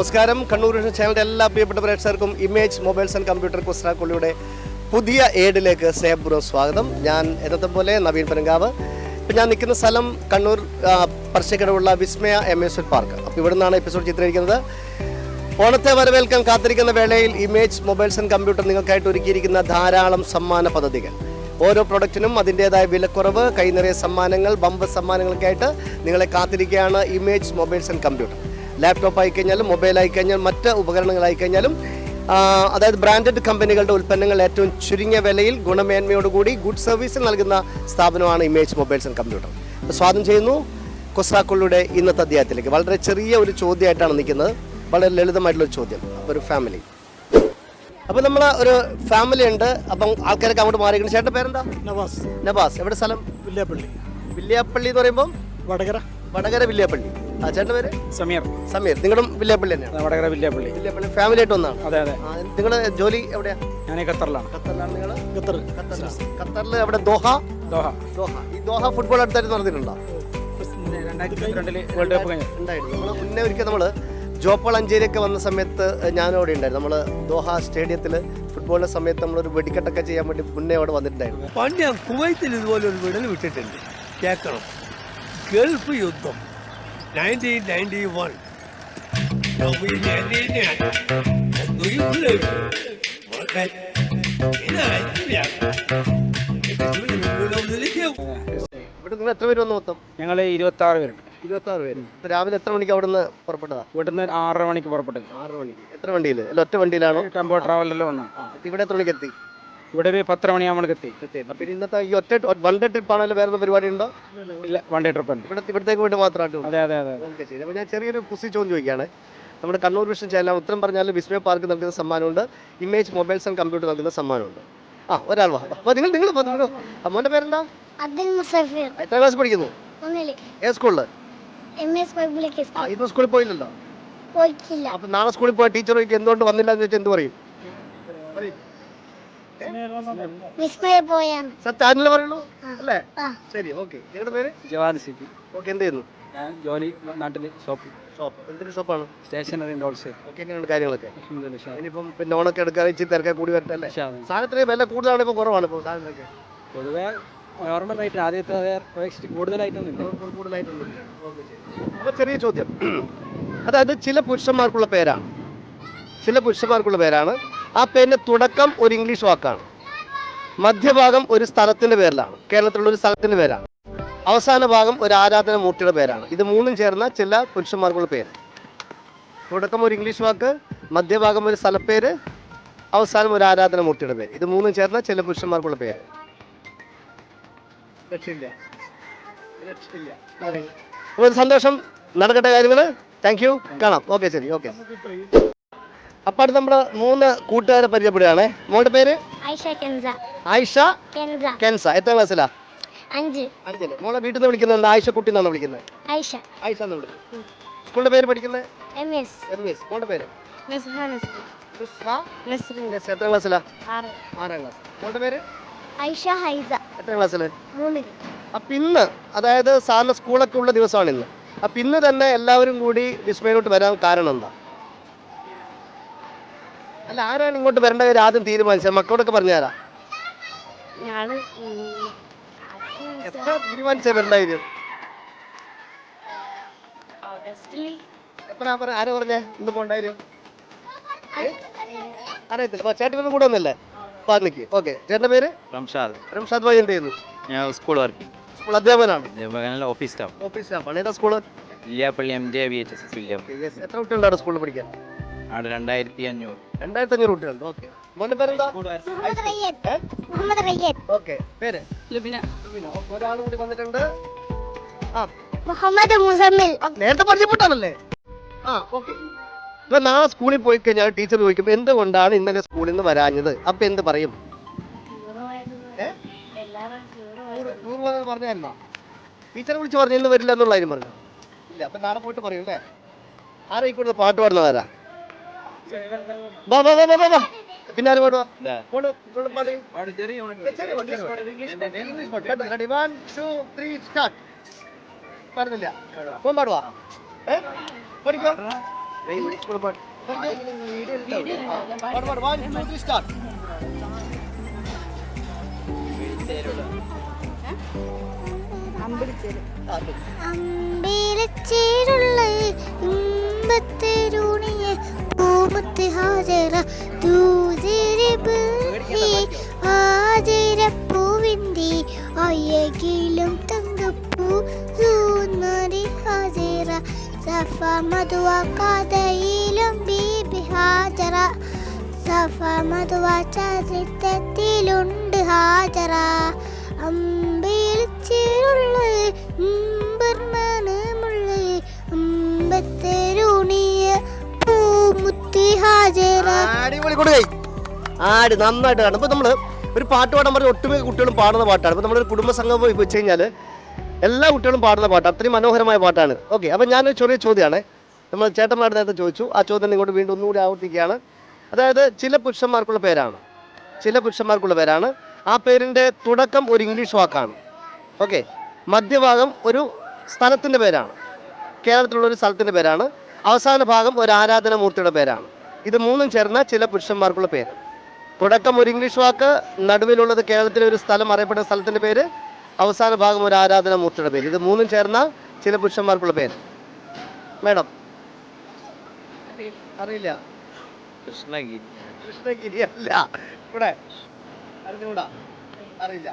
നമസ്കാരം. കണ്ണൂർ വിഷൻ ചാനലിൻ്റെ എല്ലാ പ്രിയപ്പെട്ട പ്രേക്ഷകർക്കും ഇമേജ് മൊബൈൽസ് ആൻഡ് കമ്പ്യൂട്ടർ കുസ്രാക്കുള്ളിയുടെ പുതിയ ഏഡിലേക്ക് സ്നേഹപൂർവ്വം സ്വാഗതം. ഞാൻ എന്നത്തെ പോലെ നവീൻ പനങ്കാവ്. ഇപ്പം ഞാൻ നിൽക്കുന്ന സ്ഥലം കണ്ണൂർ പറശ്ശിക്കടവുള്ള വിസ്മയ അമ്യൂസ്മെൻറ്റ് പാർക്ക്. അപ്പോൾ ഇവിടെ നിന്നാണ് എപ്പിസോഡ് ചിത്രീകരിക്കുന്നത്. ഓണത്തെ വരവേൽക്കാൻ കാത്തിരിക്കുന്ന വേളയിൽ ഇമേജ് മൊബൈൽസ് ആൻഡ് കമ്പ്യൂട്ടർ നിങ്ങൾക്കായിട്ട് ഒരുക്കിയിരിക്കുന്ന ധാരാളം സമ്മാന പദ്ധതികൾ. ഓരോ പ്രൊഡക്റ്റിനും അതിൻ്റേതായ വിലക്കുറവ്, കൈനിറയ സമ്മാനങ്ങൾ, ബമ്പ് സമ്മാനങ്ങൾക്കായിട്ട് നിങ്ങളെ കാത്തിരിക്കുകയാണ് image mobiles and computer. Laptop ആയിക്കഴിഞ്ഞാലും മൊബൈൽ ആയിക്കഴിഞ്ഞാലും മറ്റ് ഉപകരണങ്ങളായിക്കഴിഞ്ഞാലും അതായത് ബ്രാൻഡഡ് കമ്പനികളുടെ ഉൽപ്പന്നങ്ങൾ ഏറ്റവും ചുരുങ്ങിയ വിലയിൽ ഗുണമേന്മയോടുകൂടി ഗുഡ് സർവീസിൽ നൽകുന്ന സ്ഥാപനമാണ് ഇമേജ് മൊബൈൽസ് ആൻഡ് കമ്പ്യൂട്ടർ. സ്വാഗതം ചെയ്യുന്നു കുസ്രാക്കുള്ളിയുടെ ഇന്നത്തെ അധ്യായത്തിലേക്ക്. വളരെ ചെറിയ ഒരു ചോദ്യമായിട്ടാണ് നിൽക്കുന്നത്, വളരെ ലളിതമായിട്ടുള്ളൊരു ചോദ്യം. ഒരു ഫാമിലി, അപ്പോൾ നമ്മൾ ഒരു ഫാമിലി ഉണ്ട്. അപ്പം ആൾക്കാരൊക്കെ അങ്ങോട്ട് മാറിയിരിക്കുന്നു. ചേട്ടൻ്റെ പേരെന്താ? നവാസ്. നവാസ്. എവിടെ സ്ഥലം? വില്യാപ്പള്ളി. വില്യാപ്പള്ളി എന്ന് പറയുമ്പോൾ വടകര വില്യാപ്പള്ളി. ആ ചേട്ടൻ്റെ പേര്? സമീർ. നിങ്ങളും വില്യാപ്പള്ളി തന്നെയാണ്? വടകര വില്യാപ്പള്ളി. ഫാമിലി ആയിട്ട് ഒന്നാണ്? അതെ. നിങ്ങളുടെ ജോലി എവിടെയാ? ഞാൻ ഖത്തറിലാണ്. നിങ്ങൾ? ഖത്തറിൽ എവിടെ? ദോഹ. ഈ ദോഹ ഫുട്ബോൾ അടുത്തായിട്ട് നടന്നിട്ടുണ്ടോ? 2022 വേൾഡ് കപ്പ് ഉണ്ടായിരുന്നു. നമ്മൾ മുന്നേ ഒരിക്കൽ നമ്മൾ ജോപ്പോൾ അഞ്ചേരിയൊക്കെ വന്ന സമയത്ത് ഞാനും അവിടെ ഉണ്ടായിരുന്നു. നമ്മൾ ദോഹ സ്റ്റേഡിയത്തിൽ ഫുട്ബോളിൻ്റെ സമയത്ത് നമ്മളൊരു വെടിക്കെട്ടൊക്കെ ചെയ്യാൻ വേണ്ടി മുന്നേ അവിടെ വന്നിട്ടുണ്ടായിരുന്നു. പണ്ട് ഞാൻ കുവൈത്തിൽ ഇതുപോലെ ഒരു വിടൽ വിട്ടിട്ടുണ്ട്. കേൾക്കണം. ഗൾഫ് യുദ്ധം 1991. ഇവിടെ നിങ്ങൾ എത്ര പേര് വന്നു മൊത്തം? ഞങ്ങൾ 26 പേരുണ്ട്. 26 പേര്. രാവിലെ എത്ര മണിക്ക് അവിടെ നിന്ന് പുറപ്പെട്ടതാ? ഇവിടുന്ന് 6:30 മണിക്ക് പുറപ്പെട്ടത്. 6 മണിക്ക്. എത്ര വണ്ടിയിൽ? അല്ല ഒറ്റ വണ്ടിയിലാണോ? ടെമ്പോ ട്രാവലറിൽ വന്നു. ഇവിടെ എത്ര മണിക്ക് എത്തി? ഇവിടെ ഒരു 10 മണിയാകുമ്പോൾ എത്തി. പിന്നെ ഇന്നത്തെ ഈ ഒറ്റ വൺ ഡേ ട്രിപ്പ് ആണല്ലോ, വേറെ പരിപാടി ഉണ്ടോ? ഇല്ല, വൺ ഡേ ട്രിപ്പ് ഉണ്ട്. ഇവിടത്തേക്ക് വേണ്ടി മാത്രമായിട്ട്? അതെ. ശരി. അപ്പോൾ ഞാൻ ചെറിയൊരു കുസി ചോദ്യം ചോദിക്കുകയാണ്. നമ്മുടെ കണ്ണൂർ വിഷൻ ചാനൽ ഉത്തരം പറഞ്ഞാൽ വിസ്മയ പാർക്ക് നൽകുന്ന സമ്മാനമുണ്ട്, ഇമേജ് മൊബൈൽസ് ആൻഡ് കമ്പ്യൂട്ടർ നൽകുന്ന സമ്മാനമുണ്ട്. ഒരാൾ വാ. അപ്പോൾ നിങ്ങൾ മോൻ്റെ പേരെന്താ? അബ്ദുൽ മുസഫിർ. എത്ര ക്ലാസ് പഠിക്കുന്നു? ഏത് സ്കൂളിൽ? ഇന്ന് സ്കൂളിൽ പോയില്ലല്ലോ? പോയിട്ടില്ല. അപ്പം നാളെ സ്കൂളിൽ പോയാൽ ടീച്ചർ എന്തുകൊണ്ട് വന്നില്ല എന്ന് വെച്ചാൽ എന്ത് പറയും? വിസ്മയ പോയാണ്. സത്യാനല്ലേ പറയുള്ളൂ അല്ലേ? ശരി, ഓക്കെ. നിങ്ങളുടെ പേര്? ജവാദ് സിപി. ഓക്കെ. എന്ത് ചെയ്യുന്നു? ഞാൻ ജോലി നാട്ടിൽ ഷോപ്പ്. എന്തൊരു ഷോപ്പാണ്? Stationery and wholesale. ഓക്കെ. എങ്ങനെയുണ്ട് കാര്യങ്ങളൊക്കെ? ഇനിയിപ്പം പിന്നെ ഓണൊക്കെ എടുക്കാൻ ഇച്ചിരി തിരക്കെ കൂടി വരട്ടല്ലേ? സാധനത്തിന് വില കൂടുതലാണ്, ഇപ്പോൾ കുറവാണ് ഇപ്പോൾ സാധനമൊക്കെ? പൊതുവേ നോർമൽ റേറ്റ്. ആദ്യത്തെ കൂടുതലായിട്ടൊന്നുമില്ല. അപ്പോൾ ചെറിയ ചോദ്യം. അതായത് ചില പുരുഷന്മാർക്കുള്ള പേരാണ്. ആ പേരിൻ്റെ തുടക്കം ഒരു ഇംഗ്ലീഷ് വാക്കാണ്, മധ്യഭാഗം ഒരു സ്ഥലത്തിൻ്റെ പേരിലാണ്, കേരളത്തിലുള്ള ഒരു സ്ഥലത്തിൻ്റെ പേരാണ്, അവസാന ഭാഗം ഒരു ആരാധന മൂർത്തിയുടെ പേരാണ്. ഇത് മൂന്നും ചേർന്ന ചില പുരുഷന്മാർക്കുള്ള പേര്. തുടക്കം ഒരു ഇംഗ്ലീഷ് വാക്ക്, മധ്യഭാഗം ഒരു സ്ഥലപ്പേര്, അവസാനം ഒരു ആരാധന മൂർത്തിയുടെ പേര്. ഇത് മൂന്നും ചേർന്ന ചില പുരുഷന്മാർക്കുള്ള പേര്. സന്തോഷം. നടക്കട്ടെ കാര്യങ്ങൾ. Thank you. കാണാം. ഓക്കെ, ശരി. ഓക്കെ. അപ്പം അടുത്ത് നമ്മുടെ 3 കൂട്ടുകാരെ പരിചയപ്പെടുകയാണേ. മോളുടെ പേര്? ആയിഷ കെൻസ. എത്ര ക്ലാസ്സിലാ? 5. മോളെ വീട്ടിൽ നിന്ന് വിളിക്കുന്നത് ആയിഷ കുട്ടി എന്നാണ് വിളിക്കുന്നത്? ആയിഷ എന്ന് വിളിക്കുന്നത്. സ്കൂളിന്റെ പേര് പഠിക്കുന്നത്? MS. മോളുടെ പേര്? എത്ര ക്ലാസ്സിലാ? 6ാം ക്ലാസ്. മോളുടെ പേര്? എത്ര ക്ലാസ്സില്? 3. അപ്പം ഇന്ന്, അതായത് സാറിന് സ്കൂളൊക്കെ ഉള്ള ദിവസമാണ് ഇന്ന്. അപ്പം ഇന്ന് തന്നെ എല്ലാവരും കൂടി വിസ്മയിലോട്ട് വരാൻ കാരണം എന്താ? അല്ല, ആരാണ് ഇങ്ങോട്ട് വരേണ്ട കാര്യം ആദ്യം തീരുമാനിച്ചത്? മക്കളോടൊക്കെ പറഞ്ഞാരാ? എത്ര തീരുമാനിച്ചേ വരേണ്ട കാര്യം? ആരാ പറഞ്ഞേ ഇന്ന് പോകേണ്ട കാര്യം? അറിയത്തില്ല. ചേട്ടൻ കൂടെ ഒന്നല്ലേ? പാർലിക്ക്. ഓക്കെ. ചേട്ടൻ്റെ പേര്? റംഷാദ് ഭായി. എന്ത് ചെയ്യുന്നു? ഞാൻ സ്കൂൾ വർക്ക്. സ്കൂൾ അധ്യാപകനാണ്? ഓഫീസ് സ്റ്റാഫാണ്. ഏതാ school? Villiappally MJ VHS William. എത്ര കുട്ടികളുണ്ട് സ്കൂളിൽ പഠിക്കാൻ? അവിടെ 2500. 2500 കുട്ടികളുണ്ട്. ഓക്കെ. മോൻ്റെ പേരെന്താ? ഓക്കെ. പേര്? ലുബിന. ഒരാൾ കൂടി വന്നിട്ടുണ്ട്. മുഹമ്മദ് മുസമ്മിൽ. നേരത്തെ പരിചയപ്പെട്ടാണല്ലേ? ഓക്കെ. ഇപ്പൊ നാളെ സ്കൂളിൽ പോയി കഴിഞ്ഞാൽ ടീച്ചർ ചോദിക്കും എന്തുകൊണ്ടാണ് ഇന്നലെ സ്കൂളിൽ നിന്ന് വരാഞ്ഞത്? അപ്പൊ എന്ത് പറയും? പറഞ്ഞായിരുന്നോ? ടീച്ചറെ വിളിച്ച് പറഞ്ഞു ഇന്ന് വരില്ല എന്നുള്ള കാര്യം പറഞ്ഞു? ഇല്ല. അപ്പൊ നാളെ പോയിട്ട് പറയും അല്ലേ? ആരാ ഈ കൂടുതൽ പാട്ട് പാടുന്നവരാ? പിന്നെ ആര് പാടുവാ? 1 2 3 സ്റ്റാർട്ട്. പറഞ്ഞില്ല. പോകാൻ പാടുവാ? പഠിക്കോ? അമ്പേലച്ചേരുള്ള ഇമ്പത്തെരുണിയെ പൂമത്തെ ഹാജര ദൂതിരി ബിർഹി ഹാജര പൂവിന്തി അയ്യകിലും തങ്കപ്പൂ സൂന്നരി ഹാജര സഫ മധുവ കഥയിലും ബീബി ഹാജര സഫ മധുവ ചരിത്രത്തിലുണ്ട് ഹാജര അമ്പേലച്ചേരുള്ള ഇമ്പർമനമുള്ള അമ്പത്തെരുണിയെ പൂമുത്തി ഹാജര. അടിപൊളി കൊടുക്കൈ ആടി നന്നായിട്ട് കാണും. ഇപ്പൊ നമ്മള് ഒരു പാട്ട് പാടാൻ പറഞ്ഞ ഒട്ടുമിക്ക കുട്ടികളും പാടുന്ന പാട്ടാണ്. ഇപ്പൊ നമ്മളൊരു കുടുംബ സംഘം പോയി വെച്ച് കഴിഞ്ഞാല് എല്ലാ കുട്ടികളും പാടുന്ന പാട്ട്, അത്രയും മനോഹരമായ പാട്ടാണ്. ഓക്കെ, അപ്പൊ ഞാനൊരു ചെറിയ ചോദ്യമാണ്. നമ്മൾ ചേട്ടന്മാരുടെ നേരത്തെ ചോദിച്ചു, ആ ചോദ്യം ഇങ്ങോട്ട് വീണ്ടും ഒന്നുകൂടി ആവർത്തിക്കുകയാണ്. അതായത് ചില പുരുഷന്മാർക്കുള്ള പേരാണ്. ആ പേരിന്റെ തുടക്കം ഒരു ഇംഗ്ലീഷ് വാക്കാണ്. ഓക്കെ, മധ്യഭാഗം ഒരു സ്ഥലത്തിന്റെ പേരാണ്, കേരളത്തിലുള്ള ഒരു സ്ഥലത്തിന്റെ പേരാണ്. അവസാന ഭാഗം ഒരു ആരാധനാമൂർത്തിയുടെ പേരാണ്. ഇത് മൂന്നും ചേർന്ന ചില പുരുഷന്മാർക്കുള്ള പേര്. തുടക്കം ഒരു ഇംഗ്ലീഷ് വാക്ക്, നടുവിലുള്ളത് കേരളത്തിലെ ഒരു സ്ഥലം, അറിയപ്പെടുന്ന സ്ഥലത്തിന്റെ പേര്, അവസാന ഭാഗം ഒരു ആരാധനാമൂർത്തിയുടെ പേര്. ഇത് മൂന്നും ചേർന്ന ചില പുരുഷന്മാർക്കുള്ള പേര്. മേഡം അറിയില്ല? കൃഷ്ണഗിരി അല്ല. ഇവിടെ അറിഞ്ഞൂടാ? അറിയില്ല.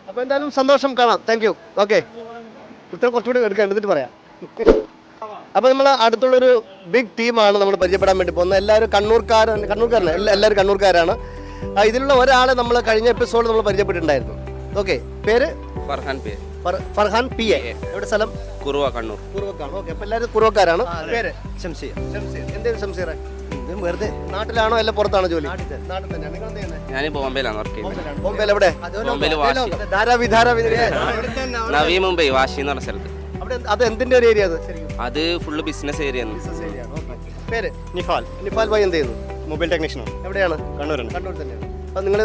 അപ്പൊ എന്തായാലും സന്തോഷം, കാണാം. Thank you. ഓക്കെ, ഉത്തരം കുറച്ചുകൂടി എടുക്കാം, എന്നിട്ട് പറയാം. അപ്പൊ നമ്മൾ അടുത്തുള്ളൊരു ബിഗ് ടീമാണ് നമ്മൾ പരിചയപ്പെടാൻ വേണ്ടി പോകുന്നത്. എല്ലാവരും കണ്ണൂർക്കാരാണ്. എല്ലാവരും കണ്ണൂർക്കാരാണ്. ഇതിലുള്ള ഒരാളെ നമ്മൾ കഴിഞ്ഞ എപ്പിസോഡ് നമ്മൾ പരിചയപ്പെട്ടിട്ടുണ്ടായിരുന്നു. ഓക്കെ, പേര് ഫർഹാൻ പി എ. എവിടെ സ്ഥലം? കുറുവ, കണ്ണൂർ. കുറുവക്കാണ്. ഓക്കെ, അപ്പൊ എല്ലാവരും കുറുവക്കാരാണ്. പേര് ഷംസീർ. എന്തേലും ഷംസീറെ? വെറുതെ നാട്ടിലാണോ അല്ല പുറത്താണോ ജോലി? നാട്ടിൽ തന്നെയാണ്. നിങ്ങൾ എന്ത് ചെയ്യുന്നത്? ഞാൻ ബോംബെയിലാണ് വർക്ക് ചെയ്യുന്നത്. ബോംബെയിൽ എവിടെ? ബോംബെയിൽ വാശി, നവി മുംബൈ വാശി എന്ന് പറഞ്ഞ സ്ഥലത്ത്. അവിടെ അത് എന്തിന്റെ ഒരു ഏരിയ? അത് ഫുള്ള് ബിസിനസ് ഏരിയ. പേര്? നിഫാൽ. നിഫാൽ ഭായി എന്ത് ചെയ്യുന്നു? Mobile technician. എവിടെയാണ്? കണ്ണൂർ തന്നെയാണ്. അപ്പൊ നിങ്ങൾ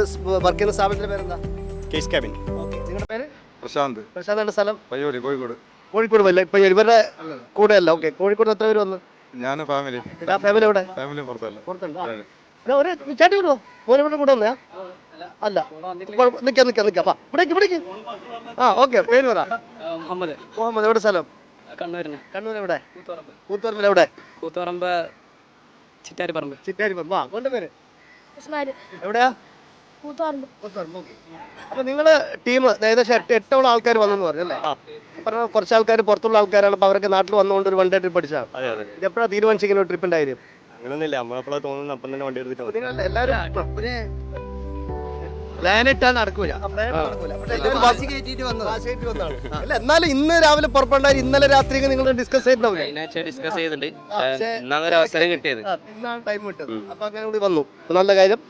വർക്ക് ചെയ്യുന്ന സ്ഥാപനത്തിന്റെ പേരെന്താ? Case cabin. ഓക്കെ, നിങ്ങളുടെ പേര്? പ്രശാന്ത്. പ്രശാന്താണ്. സ്ഥലം? പയ്യോളി, കോഴിക്കോട്. കോഴിക്കോട് വല്ല ഇപ്പൊ ഇവരുടെ കൂടെ അല്ല. ഓക്കെ, കോഴിക്കോട് എത്ര പേര് വന്നു? ഞാൻ ഫാമിലി. ഫാമിലി എവിടെ? ഫാമിലി പുറത്തല്ല. പുറത്തുണ്ട്. ഒരു ചേട്ടി വിടുവോ? മോനെ കൂടെ വന്നയാ? അല്ല, നിക്കാം. ഇവിടേക്ക്. ആ ഓക്കെ, പേര് പറ. മുഹമ്മദ്. എവിടെ സ്ഥലം? കണ്ണൂരിന്. കണ്ണൂർ എവിടെ? കൂത്തുപറമ്പിൽ എവിടെ? കൂത്തുപറമ്പ് ചിറ്റാരിപ്പറമ്പ്. ചിറ്റാരിപ്പറമ്പ്. ആ, കൊണ്ട പേര് എവിടെയാ? കൂത്തുപറമ്പ്. അപ്പൊ നിങ്ങള് ടീം ഏകദേശം 8 ആൾക്കാർ വന്നെന്ന് പറഞ്ഞു അല്ലേ? പറഞ്ഞ കുറച്ച് ആൾക്കാർ പുറത്തുള്ള ആൾക്കാരാണ്. അപ്പൊ അവരൊക്കെ നാട്ടിൽ വന്നുകൊണ്ട് ഒരു 1 ഡേ ട്രിപ്പ് അടിച്ചാണ്. ഇത് എപ്പോഴാണ് തീരുമാനിച്ചിങ്ങനെ ഒരു ട്രിപ്പിന്റെ കാര്യം? അങ്ങനെയൊന്നുമില്ല, നമ്മളെപ്പോഴാണ് തോന്നുന്നത് അപ്പം തന്നെ വണ്ടി എടുത്തിട്ട് നിങ്ങൾ എല്ലാവരും പ്ലാൻ ഇട്ടാൽ നടക്കൂല. അല്ല, എന്നാലും ഇന്ന് രാവിലെ പുറപ്പെടാൻ ഇന്നലെ രാത്രി നിങ്ങൾ ഡിസ്കസ് ചെയ്തിട്ടുണ്ടാവില്ലേ? ഡിസ്കസ് ചെയ്തിട്ടുണ്ട്. ഇന്നാണ് ഒരു അവസരം കിട്ടിയത്. ഇന്നാണ് ടൈം കിട്ടത്. അപ്പൊ അങ്ങനെ കൂടി വന്നു, നല്ല കാര്യം.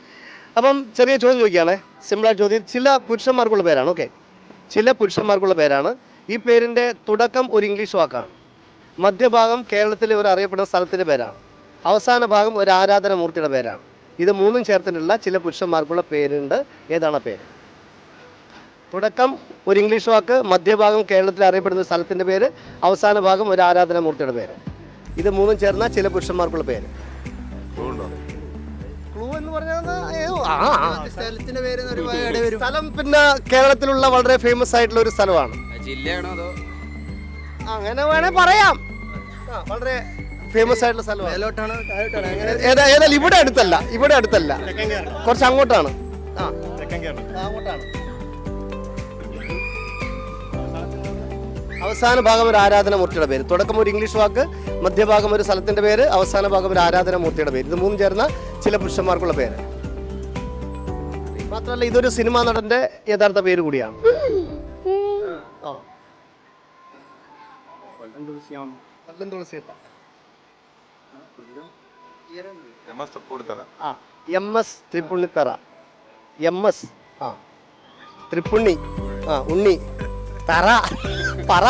അപ്പം ചെറിയ ചോദ്യം ചോദിക്കുകയാണേ, സിമ്പിളായിട്ട് ചോദ്യം. ചില പുരുഷന്മാർക്കുള്ള പേരാണ്. ഓക്കെ, ചില പുരുഷന്മാർക്കുള്ള പേരാണ്. ഈ പേരിന്റെ തുടക്കം ഒരു ഇംഗ്ലീഷ് വാക്കാണ്, മധ്യഭാഗം കേരളത്തിലെ ഒരു അറിയപ്പെടുന്ന സ്ഥലത്തിന്റെ പേരാണ്, അവസാന ഭാഗം ഒരു ആരാധനാമൂർത്തിയുടെ പേരാണ്. ഇത് മൂന്നും ചേർത്തിട്ടുള്ള ചില പുരുഷന്മാർക്കുള്ള പേരുണ്ട്. ഏതാണ് പേര്? തുടക്കം ഒരു ഇംഗ്ലീഷ് വാക്ക്, മധ്യഭാഗം കേരളത്തിൽ അറിയപ്പെടുന്ന സ്ഥലത്തിന്റെ പേര്, അവസാന ഭാഗം ഒരു ആരാധനാമൂർത്തിയുടെ പേര്. ഇത് മൂന്നും ചേർന്ന ചില പുരുഷന്മാർക്കുള്ള പേര്. ക്ലൂ എന്ന് പറഞ്ഞാൽ സ്ഥലം പിന്നെ കേരളത്തിലുള്ള വളരെ ഫേമസ് ആയിട്ടുള്ള ഒരു സ്ഥലമാണ്. ജില്ലയാണോ അതോ? അങ്ങനെ വേണേ പറയാം. വളരെ ഫേമസ് ആയിട്ടുള്ള സ്ഥലമാണ്. ഏതായാലും ഇവിടെ അടുത്തല്ല, കുറച്ച് അങ്ങോട്ടാണ്. അങ്ങോട്ടാണ്. അവസാന ഭാഗം ഒരു ആരാധനാമൂർത്തിയുടെ പേര്. തുടക്കം ഒരു ഇംഗ്ലീഷ് വാക്ക്, മധ്യഭാഗം ഒരു സ്ഥലത്തിന്റെ പേര്, അവസാന ഭാഗം ഒരു ആരാധനാമൂർത്തിയുടെ പേര്. ഇത് മൂന്നും ചേർന്ന ചില പുരുഷന്മാർക്കുള്ള പേര്. മാത്രമല്ല ഇതൊരു സിനിമാ നടന്റെ യഥാർത്ഥ പേര് കൂടിയാണ്. MS തൃപ്പുണ്ണിത്തറ. MS തൃപ്പുണ്ണി. ഉണ്ണി തറ പറ.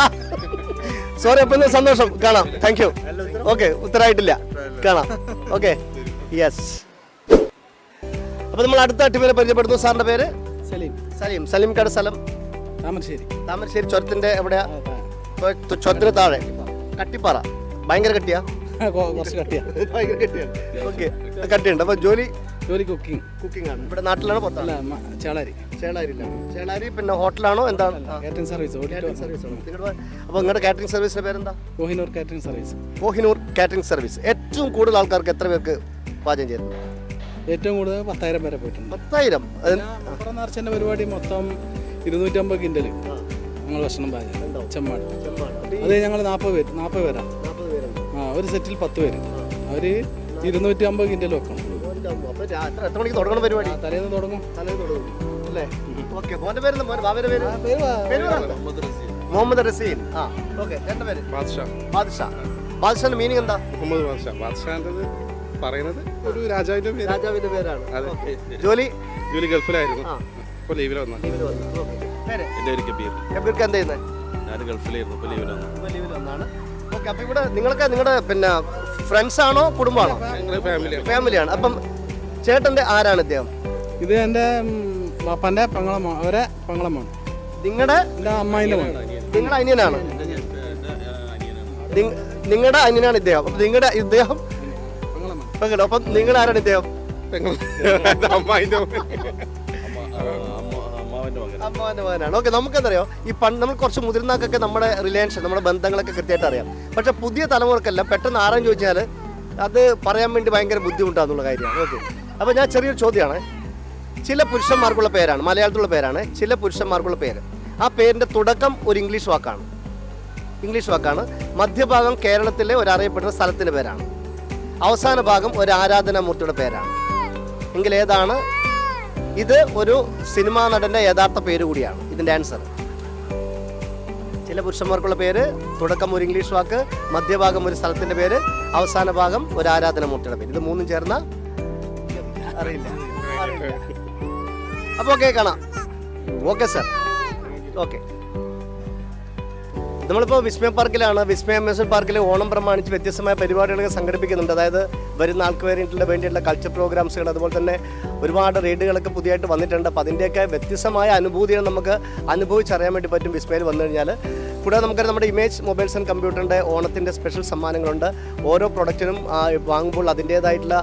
സോറി. അപ്പൊ സന്തോഷം, കാണാം. Thank you. ഓക്കെ, ഉത്തരമായിട്ടില്ല, കാണാം. Okay, yes. അപ്പൊ നമ്മൾ അടുത്ത ടീമിനെ പരിചയപ്പെടുന്നു. സാറിന്റെ പേര്? സലീംക്കാട്. സ്ഥലം? താമരശ്ശേരി. ചുരത്തിന്റെ എവിടെയാ? ചുരത്തിന് താഴെ കട്ടിപ്പാറ. ഭയങ്കര കട്ടിയാ? കുറച്ച് കട്ടിയാണ്. ഭയങ്കര കട്ടിയാണ്. ഓക്കെ, കട്ടിയുണ്ട്. അപ്പോൾ ജോലി ജോലി കുക്കിംഗ്. കുക്കിംഗ് ആണ്. ഇവിടെ നാട്ടിലാണോ പുറത്താണ്? ചേളാരി. ചേളാരിയിലാണ്. ചേളാരി പിന്നെ ഹോട്ടലാണോ എന്താണ്? Catering service. കാറ്ററിംഗ് സർവീസ് ആണ്. അപ്പോൾ നിങ്ങളുടെ കാറ്ററിംഗ് സർവീസിന്റെ പേരെന്താ? Kohinoor catering service. Kohinoor catering service. ഏറ്റവും കൂടുതൽ ആൾക്കാർക്ക് എത്ര പേർക്ക് പാചകം ചെയ്യുന്നു? ഏറ്റവും കൂടുതൽ 10,000 വരെ പോയിട്ടുണ്ട്. 10,000. മലപ്പുറം നേർച്ചൻ്റെ പരിപാടി മൊത്തം 250 കിൻഡൽ ഞങ്ങൾ ഭക്ഷണം പാചകം ചെമ്മാട്. അത് ഞങ്ങൾ 40 പേരാണ്. ഒരു സെറ്റിൽ 10 പേര്. അവർ 250 കിൻഡൽ വെക്കണം. എത്ര മണിക്ക് തുടങ്ങണം പരിപാടി? തലേന്ന് തുടങ്ങും. അല്ലേ? ഓക്കെ. മോൻ്റെ പേര് ബാബയുടെ പേര്? മുഹമ്മദ് റസീൻ. ആ, ഓക്കെ. എൻ്റെ പേര് ബാദ്ഷാ. ബാദ്ഷാന്റെ മീനിങ് എന്താ? മുഹമ്മദ് ബാദ്ഷാ. ബാദ്ഷാൻ്റെത് പറയുന്നത് ഒരു രാജാവിന്റെ പേര്. രാജാവിന്റെ പേരാണ്. അതെ. ജോലി ഗൾഫിലായിരുന്നു. ഇപ്പോൾ ലീവിൽ വന്നു. പേര്? എൻ്റെ പേര് കബീർ. കബീർക്ക് എന്താ ചെയ്യുന്നത്? ഞാൻ ഗൾഫിലായിരുന്നു. ഇപ്പോൾ ലീവിൽ വന്നു. ലീവിൽ വന്നാണ്. ഓക്കെ. അപ്പോൾ ഇവിടെ നിങ്ങളുടെ പിന്നെ ഫ്രണ്ട്സ് ആണോ കുടുംബമാണോ? ഞങ്ങൾ ഫാമിലിയാണ്. അപ്പം ചേട്ടൻ്റെ ആരാണ് ഇദ്ദേഹം? ഇത് എൻ്റെ പാപ്പാൻ്റെ അവരെ പങ്ങളമാണ്. നിങ്ങളുടെ എൻ്റെ അമ്മായിൻ്റെ മോൻ. നിങ്ങളുടെ അനിയനാണ്. നിങ്ങളുടെ അനിയനാണ് ഇദ്ദേഹം. അപ്പം നിങ്ങളുടെ ഇദ്ദേഹം പെങ്ങളോ? അപ്പം നിങ്ങൾ ആരാണ് ഇദ്ദേഹം? അമ്മാവൻ്റെ മകനാണ്. ഓക്കെ. നമുക്കെന്തറിയോ, ഈ നമ്മൾ കുറച്ച് മുതിർന്നവർക്കൊക്കെ നമ്മുടെ റിലേഷൻ, നമ്മുടെ ബന്ധങ്ങളൊക്കെ കൃത്യമായിട്ട് അറിയാം. പക്ഷെ പുതിയ തലമുറക്കെല്ലാം പെട്ടെന്ന് ആരാന്ന് ചോദിച്ചാൽ അത് പറയാൻ വേണ്ടി ഭയങ്കര ബുദ്ധിമുട്ടാന്നുള്ള കാര്യമാണ്. ഓക്കെ. അപ്പോൾ ഞാൻ ചെറിയൊരു ചോദ്യമാണ്. ചില പുരുഷന്മാർക്കുള്ള പേരാണ്, മലയാളത്തിലുള്ള പേരാണ്, ചില പുരുഷന്മാർക്കുള്ള പേര്. ആ പേരിൻ്റെ തുടക്കം ഒരു ഇംഗ്ലീഷ് വാക്കാണ്. മധ്യഭാഗം കേരളത്തിലെ ഒരു അറിയപ്പെടുന്ന സ്ഥലത്തിൻ്റെ പേരാണ്. അവസാന ഭാഗം ഒരു ആരാധനാമൂർത്തിയുടെ പേരാണ്. എങ്കിൽ ഏതാണ്? ഇത് ഒരു സിനിമാ നടൻ്റെ യഥാർത്ഥ പേര് കൂടിയാണ്. ഇതിൻ്റെ ആൻസർ ചില പുരുഷന്മാർക്കുള്ള പേര്, തുടക്കം ഒരു ഇംഗ്ലീഷ് വാക്ക്, മധ്യഭാഗം ഒരു സ്ഥലത്തിൻ്റെ പേര്, അവസാന ഭാഗം ഒരു ആരാധനാമൂർത്തിയുടെ പേര്. ഇത് മൂന്നും ചേർന്ന അറിയില്ല. അപ്പോൾ ഓക്കെ, കാണാം. Okay sir. ഓക്കെ. നമ്മളിപ്പോൾ വിസ്മയ പാർക്കിലാണ്. വിസ്മയ അമ്യൂസ്മെന്റ് പാർക്കിൽ ഓണം പ്രമാണിച്ച് വ്യത്യസ്തമായ പരിപാടികളൊക്കെ സംഘടിപ്പിക്കുന്നുണ്ട്. അതായത് വരുന്ന ആൾക്ക് വേണ്ടിയിട്ടുള്ള കൾച്ചർ പ്രോഗ്രാംസുകൾ, അതുപോലെ തന്നെ ഒരുപാട് റൈഡുകളൊക്കെ പുതിയതായിട്ട് വന്നിട്ടുണ്ട്. അപ്പോൾ അതിൻ്റെയൊക്കെ വ്യത്യസ്തമായ അനുഭൂതികൾ നമുക്ക് അനുഭവിച്ചറിയാൻ വേണ്ടി പറ്റും വിസ്മയിൽ വന്നു കഴിഞ്ഞാൽ. കൂടാതെ നമുക്കറിയാം നമ്മുടെ ഇമേജ് മൊബൈൽസ് ആൻഡ് കമ്പ്യൂട്ടറിൻ്റെ ഓണത്തിൻ്റെ സ്പെഷ്യൽ സമ്മാനങ്ങളുണ്ട്. ഓരോ പ്രൊഡക്റ്റിനും വാങ്ങുമ്പോൾ അതിൻ്റേതായിട്ടുള്ള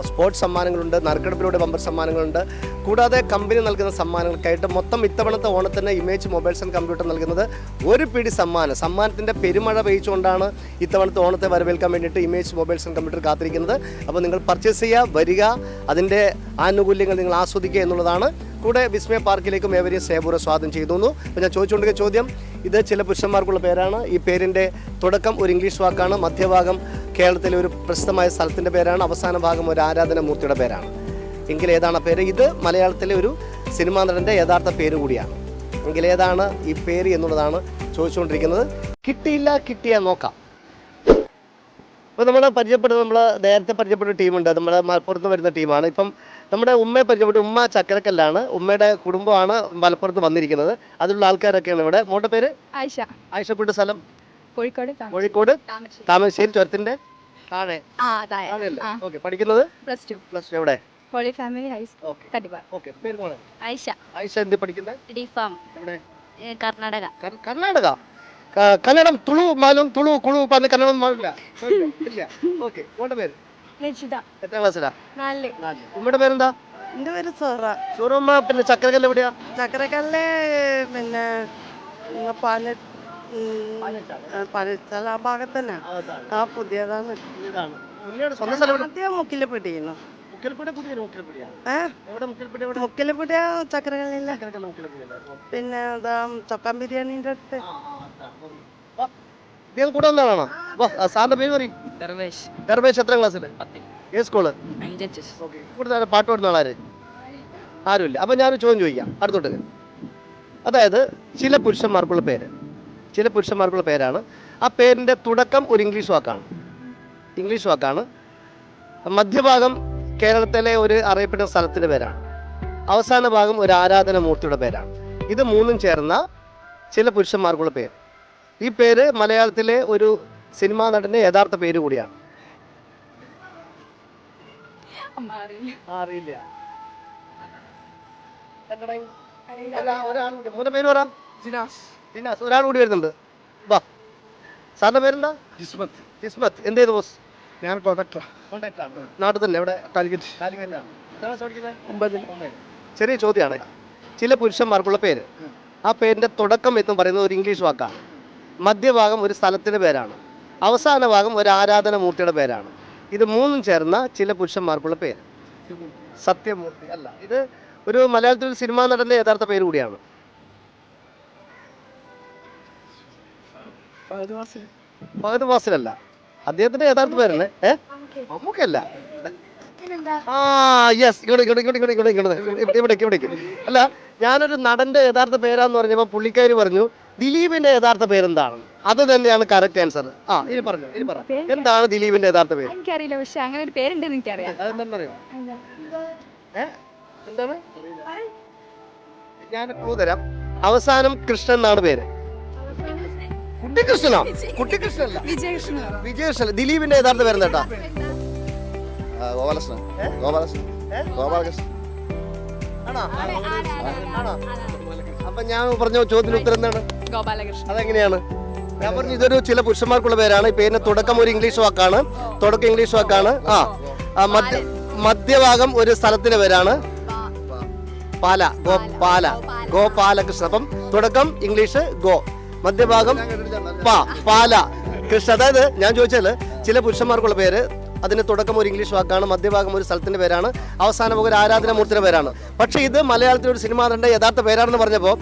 സ്പോർട്സ് സമ്മാനങ്ങളുണ്ട്, നറുക്കെടുപ്പിലൂടെ ബമ്പർ സമ്മാനങ്ങളുണ്ട്. കൂടാതെ കമ്പനി നൽകുന്ന സമ്മാനങ്ങൾക്കായിട്ട് മൊത്തം ഇത്തവണത്തെ ഓണത്തിന് ഇമേജ് മൊബൈൽസ് ആൻഡ് കമ്പ്യൂട്ടർ നൽകുന്നത് ഒരു പിടി സമ്മാനത്തിൻ്റെ പെരുമഴ പെയ്ച്ചുകൊണ്ടാണ് ഇത്തവണത്തെ ഓണത്തെ വരവേൽക്കാൻ വേണ്ടിയിട്ട് ഇമേജ് മൊബൈൽസ് ആൻഡ് കമ്പ്യൂട്ടർ കാത്തിരിക്കുന്നത്. അപ്പോൾ നിങ്ങൾ പർച്ചേസ് ചെയ്യുക, വരിക, അതിൻ്റെ ആനുകൂല്യങ്ങൾ നിങ്ങൾ ആസ്വദിക്കുക എന്നുള്ളതാണ്. കൂടെ വിസ്മയ പാർക്കിലേക്കും ഏവരെയും സ്നേഹപൂർവ്വം സ്വാഗതം ചെയ്തു. അപ്പോൾ ഞാൻ ചോദിച്ചുകൊണ്ടിരിക്കുന്ന ചോദ്യം, ഇത് ചില പുരുഷന്മാർക്കുള്ള പേരാണ്. ഈ പേരിൻ്റെ തുടക്കം ഒരു ഇംഗ്ലീഷ് വാക്കാണ്, മധ്യഭാഗം കേരളത്തിലെ ഒരു പ്രസിദ്ധമായ സ്ഥലത്തിൻ്റെ പേരാണ്, അവസാന ഭാഗം ഒരു ആരാധനാമൂർത്തിയുടെ പേരാണ്. എങ്കിൽ ഏതാണ് പേര്? ഇത് മലയാളത്തിലെ ഒരു സിനിമാ നടൻ്റെ യഥാർത്ഥ പേര് കൂടിയാണ്. എങ്കിൽ ഏതാണ് ഈ പേര് എന്നുള്ളതാണ് ചോദിച്ചുകൊണ്ടിരിക്കുന്നത്. കിട്ടിയാൽ നോക്കാം. അപ്പോൾ നമ്മൾ നേരത്തെ പരിചയപ്പെട്ട ടീമുണ്ട്. നമ്മുടെ മലപ്പുറത്ത് വരുന്ന ടീമാണ്. ഇപ്പം നമ്മുടെ ഉമ്മയെ പരിചയപ്പെട്ടു. ഉമ്മ ചക്കരക്കല്ലാണ്. ഉമ്മയുടെ കുടുംബമാണ് മലപ്പുറത്ത് വന്നിരിക്കുന്നത്. അതിലുള്ള ആൾക്കാരൊക്കെയാണ് ഇവിടെ. മോളുടെ പേര്? ആയിഷപ്പെട്ട. സ്ഥലം? കോഴിക്കോട് താമരശ്ശേരി ചുരത്തിന്റെ താഴെ. ഓക്കെ. പഠിക്കുന്നത് പ്ലസ് ടു. എവിടെ? ആയിഷ എന്ത് പഠിക്കുന്നത്? കർണാടക. കന്നഡം തുളു മാലും തുളു കുളു പറഞ്ഞ കന്നഡം മാറില്ല. ഓക്കെ. മോളുടെ പേര്? എത്ര ക്ലാസ്സിലാ? ഉമ്മയുടെ പേരെന്താ? എന്റെ പേര് സോറ. സോറമ്മ. പിന്നെ ചക്കരക്കല്ല് എവിടെയാ? ചക്കരക്കല്ല് പിന്നെ പാലച്ചാൽ ആ ഭാഗത്ത് തന്നെ. ആ പുതിയതാണ്. സ്വന്തം സ്ഥലം? മുക്കിലപ്പെട്ടിരുന്നു. മുക്കിലപ്പെട്ടിയ ചക്കരക്കല്ലില്ല. പിന്നെ ചൊക്കാൻ ബിരിയാണിന്റെ അടുത്ത്. കൂടെ വന്നതാണോ? സാറിന്റെ പേര് പറയും. ദർവേഷ്. എത്ര ക്ലാസ്സിൽ? ഏത് സ്കൂള്? കൂടുതൽ പാട്ട് പാടുന്ന ആളാര്? ആരുമില്ല. അപ്പം ഞാനൊരു ചോദ്യം ചോദിക്കാം അടുത്തോട്ട്. അതായത് ചില പുരുഷന്മാർക്കുള്ള പേരാണ്. ആ പേരിൻ്റെ തുടക്കം ഒരു ഇംഗ്ലീഷ് വാക്കാണ്. മധ്യഭാഗം കേരളത്തിലെ ഒരു അറിയപ്പെടുന്ന സ്ഥലത്തിൻ്റെ പേരാണ്. അവസാന ഭാഗം ഒരു ആരാധനാമൂർത്തിയുടെ പേരാണ്. ഇത് മൂന്നും ചേർന്ന ചില പുരുഷന്മാർക്കുള്ള പേര്. ഈ പേര് മലയാളത്തിലെ ഒരു സിനിമാ നടൻ്റെ യഥാർത്ഥ പേര് കൂടിയാണ്. അറിയില്ല. മൂന്ന് പേര് പറ. ഒരാൾ കൂടി വരുന്നുണ്ട്. വാ. സാറിന്റെ പേരെന്താ? ജിസ്മത്ത്. ഇസ്മത്ത്. എന്ത് ചെയ്തു ബോസ്? ഞാൻ കോൺട്രാക്ടർ. നാട്ടിൽ തന്നെ എവിടെ? കാലിക്കറ്റ്. ചെറിയ ചോദ്യമാണ്. ചില പുരുഷന്മാർക്കുള്ള പേര്, ആ പേരിന്റെ തുടക്കം എന്ന് പറയുന്നത് ഒരു ഇംഗ്ലീഷ് വാക്കാണ്, മധ്യഭാഗം ഒരു സ്ഥലത്തിന്റെ പേരാണ്, അവസാന ഭാഗം ഒരു ആരാധന മൂർത്തിയുടെ പേരാണ്. ഇത് മൂന്നും ചേർന്ന ചില പുരുഷന്മാർക്കുള്ള പേര്. സത്യമൂർത്തി അല്ല, ഇത് ഒരു മലയാളത്തിൽ ഒരു സിനിമാ നടന്റെ യഥാർത്ഥ പേര് കൂടിയാണ്. ഫഹദ് ഫാസിലല്ല, അദ്ദേഹത്തിന്റെ യഥാർത്ഥ പേരാണ്. മമ്മൂക്കല്ല. ആ യെസ്, ഇവിടേക്ക്. അല്ല, ഞാനൊരു നടന്റെ യഥാർത്ഥ പേരാന്ന് പറഞ്ഞപ്പോൾ പുള്ളിക്കാരി പറഞ്ഞു ദിലീപിന്റെ യഥാർത്ഥ പേരെന്താണ്. അത് തന്നെയാണ് കറക്റ്റ് ആൻസർ. ഇനി പറഞ്ഞു, എന്താണ് ദിലീപിന്റെ യഥാർത്ഥ പേര്? എനിക്കറിയില്ല, പക്ഷെ അങ്ങനെ ഒരു പേരുണ്ടെന്ന് എനിക്കറിയാം. അതെന്താണെന്നറിയോ? എന്താണ്? ഞാൻ ക്ലൂ തരാം. അവസാനം കൃഷ്ണൻ എന്നാണ് പേര്. കുട്ടിക്കൃഷ്ണനോ? കുട്ടിക്കൃഷ്ണനല്ല, വിജയകൃഷ്ണൻ. ദിലീപിന്റെ യഥാർത്ഥ പേരെന്താ? ഗോപാലകൃഷ്ണൻ. ഗോപാലകൃഷ്ണൻ. ആണോ? അപ്പൊ ഞാൻ പറഞ്ഞ ചോദ്യത്തിന് ഉത്തരം എന്താണ്? ഗോപാലകൃഷ്ണൻ. അതെങ്ങനെയാണ്? ഞാൻ പറഞ്ഞു ഇതൊരു ചില പുരുഷന്മാർക്കുള്ള പേരാണ്. ഈ പേരിന് തുടക്കം ഒരു ഇംഗ്ലീഷ് വാക്കാണ്. മധ്യഭാഗം ഒരു സ്ഥലത്തിന്റെ പേരാണ്. പാല. ഗോപാലകൃഷ്ണൻ. അപ്പം തുടക്കം ഇംഗ്ലീഷ് ഗോ, മധ്യഭാഗം പാല കൃഷ്ണ. അതായത് ഞാൻ ചോദിച്ചാൽ ചില പുരുഷന്മാർക്കുള്ള പേര്, അതിന് തുടക്കം ഒരു ഇംഗ്ലീഷ് വാക്കാണ്, മധ്യഭാഗം ഒരു സ്ഥലത്തിന്റെ പേരാണ്, അവസാനം ഒരു ആരാധനാമൂർത്തിയുടെ പേരാണ്. പക്ഷെ ഇത് മലയാളത്തിൽ ഒരു സിനിമ നടന്റെ യഥാർത്ഥ പേരാണെന്ന് പറഞ്ഞപ്പോൾ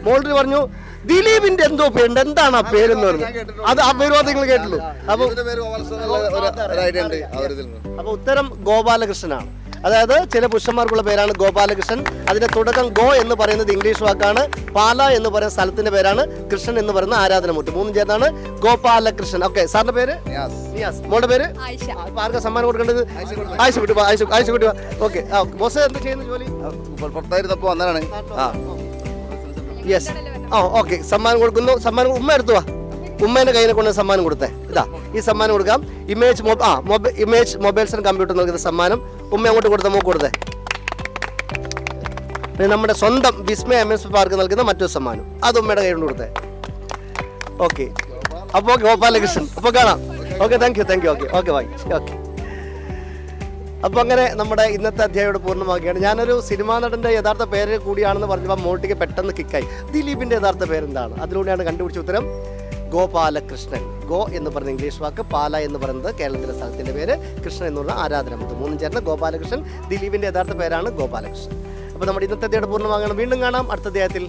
മോൾഡർ പറഞ്ഞു ദിലീപിന്റെ എന്തോ പേരുണ്ട്, എന്താണ് ആ പേരെന്ന് പറഞ്ഞു. അത് ആ പേര് നിങ്ങൾ കേട്ടുള്ളൂ. അപ്പൊ ഉത്തരം ഗോപാലകൃഷ്ണനാണ്. അതായത് ചില പുരുഷന്മാർക്കുള്ള പേരാണ് ഗോപാലകൃഷ്ണൻ. അതിന്റെ തുടക്കം ഗോ എന്ന് പറയുന്നത് ഇംഗ്ലീഷ് വാക്കാണ്, പാല എന്ന് പറയുന്ന സ്ഥലത്തിന്റെ പേരാണ്, കൃഷ്ണൻ എന്ന് പറയുന്ന ആരാധനമൂർത്തി. മൂന്നും ചേർന്നാണ് ഗോപാലകൃഷ്ണൻ. ഓക്കെ, സാറിന്റെ പേര്? നിയാസ്. മോളുടെ പേര്? ഇപ്പൊ ആർക്കാ സമ്മാനം കൊടുക്കേണ്ടത്? ആയിഷ കുട്ടി. ഓക്കെ, ബോസ് എന്ത് ചെയ്യുന്ന ജോലി? യെസ്. ഓക്കെ, സമ്മാനം കൊടുക്കുന്നു. സമ്മാനം ഉമ്മ എടുത്തു വാ. ഉമ്മേന്റെ കയ്യിൽ കൊണ്ട് സമ്മാനം കൊടുത്തേ. ഇതാ ഈ സമ്മാനം കൊടുക്കാം. ഇമേജ് മൊബൈൽസ് ആൻഡ് കമ്പ്യൂട്ടർ നൽകുന്ന സമ്മാനം ഉമ്മ അങ്ങോട്ട് കൊടുത്ത മൂക്ക് കൊടുത്തേ. നമ്മുടെ സ്വന്തം വിസ്മയ അമ്യൂസ്മെന്റ് പാർക്ക് നൽകുന്ന മറ്റൊരു സമ്മാനം, അത് ഉമ്മയുടെ കയ്യിൽ കൊണ്ട് കൊടുത്തേ. ഓക്കെ, അപ്പോൾ ഗോപാലകൃഷ്ണൻ. അപ്പോൾ കാണാം. Okay, thank you. Okay bye. Okay, അപ്പോൾ അങ്ങനെ നമ്മുടെ ഇന്നത്തെ അധ്യായം പൂർണ്ണമാക്കുകയാണ്. ഞാനൊരു സിനിമാ നടന്റെ യഥാർത്ഥ പേര് കൂടിയാണെന്ന് പറഞ്ഞപ്പോൾ മോട്ടിക്ക് പെട്ടെന്ന് കിക്കായി. ദിലീപിന്റെ യഥാർത്ഥ പേരെന്താണ്? അതിലൂടെയാണ് കണ്ടുപിടിച്ച ഉത്തരം ഗോപാലകൃഷ്ണൻ. ഗോ എന്ന് പറയുന്ന ഇംഗ്ലീഷ് വാക്ക്, പാല എന്ന് പറയുന്നത് കേരളത്തിലെ സ്ഥലത്തിന്റെ പേര്, കൃഷ്ണൻ എന്നുള്ള ആരാധനമൂർത്തി. മൂന്നും ചേർന്ന് ഗോപാലകൃഷ്ണൻ. ദിലീപിന്റെ യഥാർത്ഥ പേരാണ് ഗോപാലകൃഷ്ണൻ. അപ്പോൾ നമ്മുടെ ഇന്നത്തെ അധ്യായം പൂർണ്ണമാകണം. വീണ്ടും കാണാം അടുത്ത അധ്യായത്തിൽ.